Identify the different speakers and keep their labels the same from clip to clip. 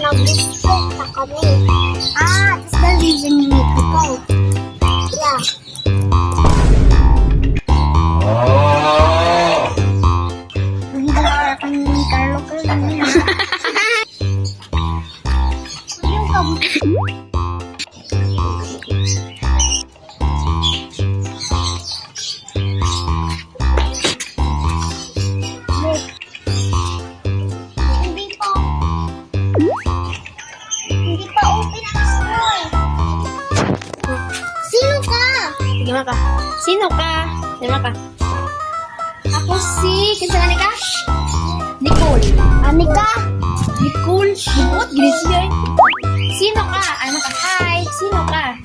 Speaker 1: nag-smoke na kami. That's the reason you need to go. Yeah. Hindi para kami ni Carlo kanina. Yung kabuti.
Speaker 2: Gimana ka? Sino ka? Gimana ka? Ako si... Kinsa ka? Nicole.
Speaker 1: Anika?
Speaker 2: Nicole? What? Ginis niya eh. Sino ka? Ano ka? Hi! Sino ka?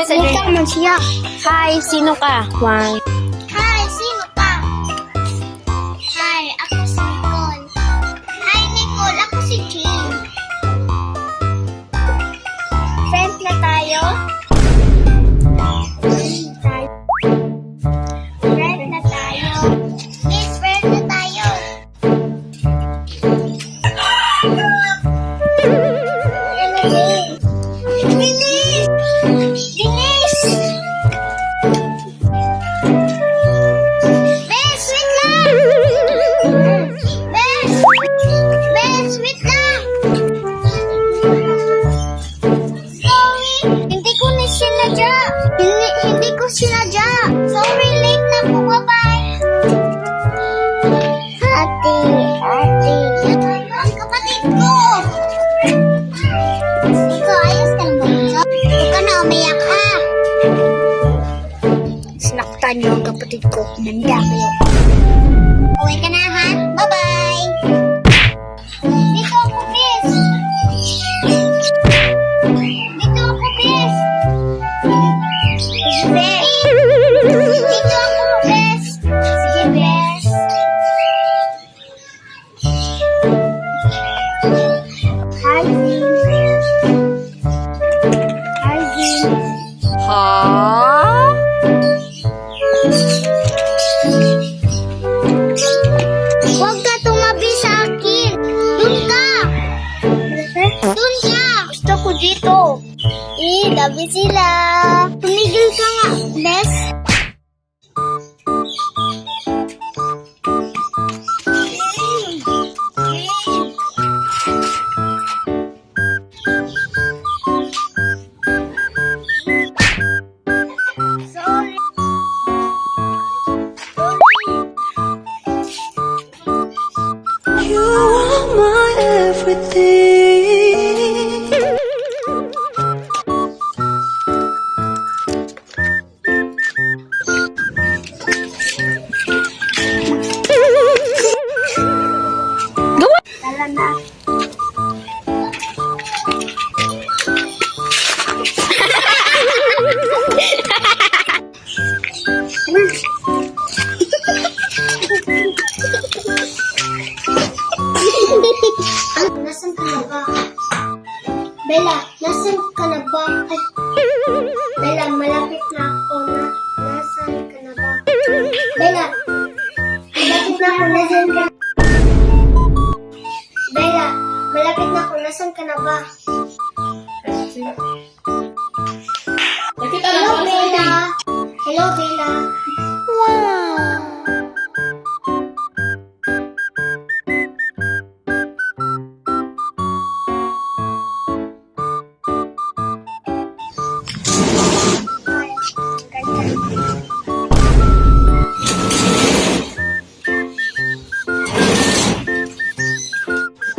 Speaker 1: Anika man siya.
Speaker 2: Hi! Sino ka? One.
Speaker 1: Hi, sino ka? Hi, ako si Nicole. Hi, Nicole. Ako si Jean. Friends na tayo? Friend na tayo. Yes, friend na tayo. Bilis! Bilis! Bes, wait lang! Bes! Bes, wait lang! Sorry, hindi ko na sinadya. Hindi ko sinadya. Sorry, late na po. Bye-bye. Ate. Ang kapatid ko. Ikaw, ayos ka lang ba dito? Huwag ka na umiyak ha. Sinaktan niyo ang kapatid ko. Nanda kayo. Uwi ka na ha. Bye-bye. Dito ako, Bes. Dito ako, Bes. Sige, Bes. Dito ako, Bes. Sige, Bes. Hi, Jean. Hi, Jean. Huwag ka tumabi sa akin. Doon ka. Doon ka. Gusto ko dito. Labi sila. Tumigil ka nga, Bes. Sorry.
Speaker 3: You are my everything.
Speaker 1: Tala na. Nasaan ka na ba? Bella, nasaan ka na ba? Ay, Bella, malapit na ako na. Nasaan ka na ba? Bella, malapit na ako. Nasaan ka na? Bella, malapit na ako. Nasaan ka na ba? Hello, Bella. Hello, Bella. Wow.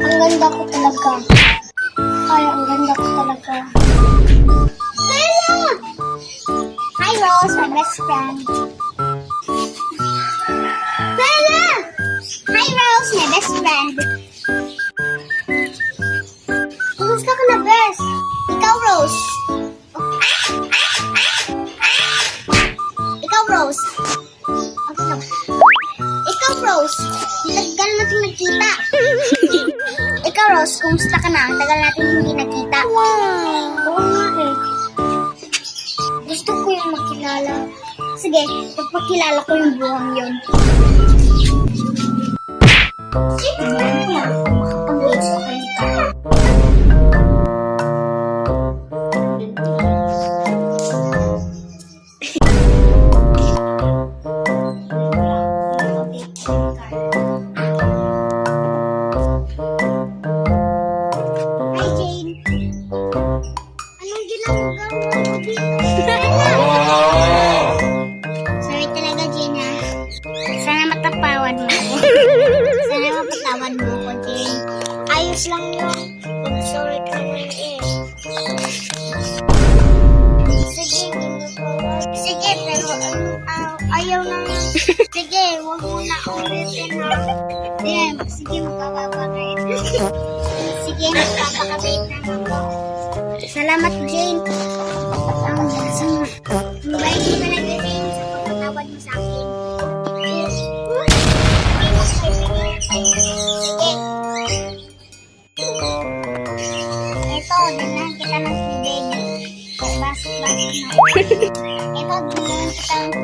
Speaker 1: Ang ganda ko talaga. Ay, ang ganda ko talaga. Bella! Hi, Rose, my best friend. Bella! Hi, Rose, my best friend. Kumusta ka na, Bes? Ikaw, Rose. Ikaw, Rose. Ikaw, Rose. Tagal natin nagkita. Ikaw, Rose, kumusta ka na? Tagal natin hindi nagkita. Wow! Oo nga eh. Gusto ko yung makilala. Sige, pagpakilala ko yung buhang yun. Siyempre, makakapag-wait sa kanila. Promise lang yun. Sorry ka naman eh. Sige, sige, pero ayaw na. Sige, huwag mo na ulitin ha. Sige, magpapakabait. Sige, magpapakabait na ako. Salamat, Jane. Mabait mo talaga, Jane, sa pagpatawad mo sa akin. Sige. Ito, dinaan kita ng tubig. Basok-basok na. Ito, dinaan kita ng